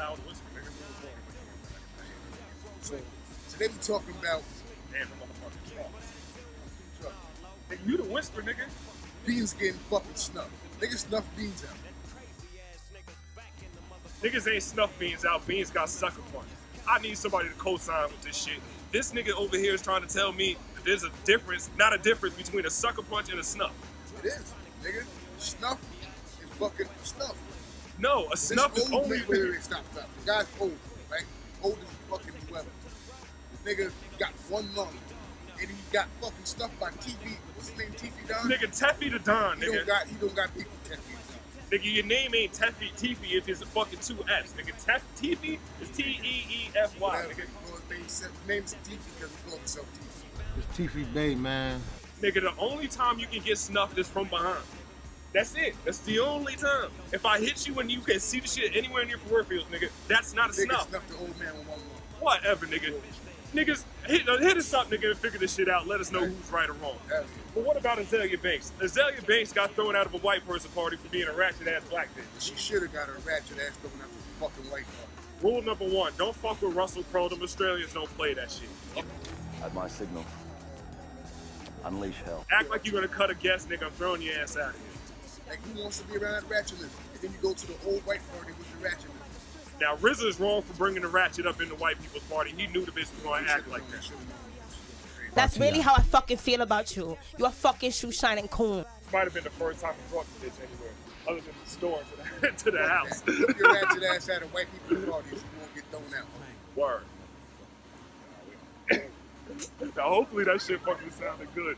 loud whisper, nigga. So they be talking about Damn, the motherfucking trucks. Nigga, you the whisper, nigga. beans getting fucking snuffed. Niggas snuff beans out. Niggas ain't snuff beans out. Beans got sucker punch. I need somebody to co-sign with this shit. This nigga over here is trying to tell me that there's a difference, not a difference between a sucker punch and a snuff. It is, nigga. Snuff is fucking snuff. No, a snuff is only. Wait, stop. The guy's old, right? Old as fucking whoever. The nigga got one lung, and he got fucking stuffed by TV. What's his name? TV Don. Nigga, Teffy the Don, nigga. He don't got beef with Teffy. Nigga, your name ain't Teffy if it's a fucking two F's. Nigga, Teffy is T-E-E-F-Y, nigga. His name's Tiffy because he called himself Tiffy. It's Tiffy Day, man. Nigga, the only time you can get snuffed is from behind. That's it. That's the only time. If I hit you and you can see the shit anywhere in your peripherals, nigga, that's not a snuff. Snuffed the old man with one lung. Whatever, nigga. Niggas, hit us up, nigga, and figure this shit out. Let us know who's right or wrong. But what about Azelia Banks? Azelia Banks got thrown out of a white person party for being a ratchet-ass black bitch. She should have got a ratchet ass thrown out of a fucking white party. Rule number one, don't fuck with Russell Crowe. Them Australians don't play that shit. At my signal, unleash hell. Act like you're gonna cut a guest, nigga. I'm throwing your ass out of here. Like, who wants to be around ratchetism? And then you go to the old white party with the ratchetism. Now, RZA is wrong for bringing the ratchet up in the white people's party. He knew the bitch was gonna act like that. That's really how I fucking feel about you. You a fucking shoe shining coon. This might have been the first time he brought the bitch anywhere, other than the store to the house. Put your ratchet ass at a white people's party so you won't get thrown out. Word. Now, hopefully that shit fucking sounded good.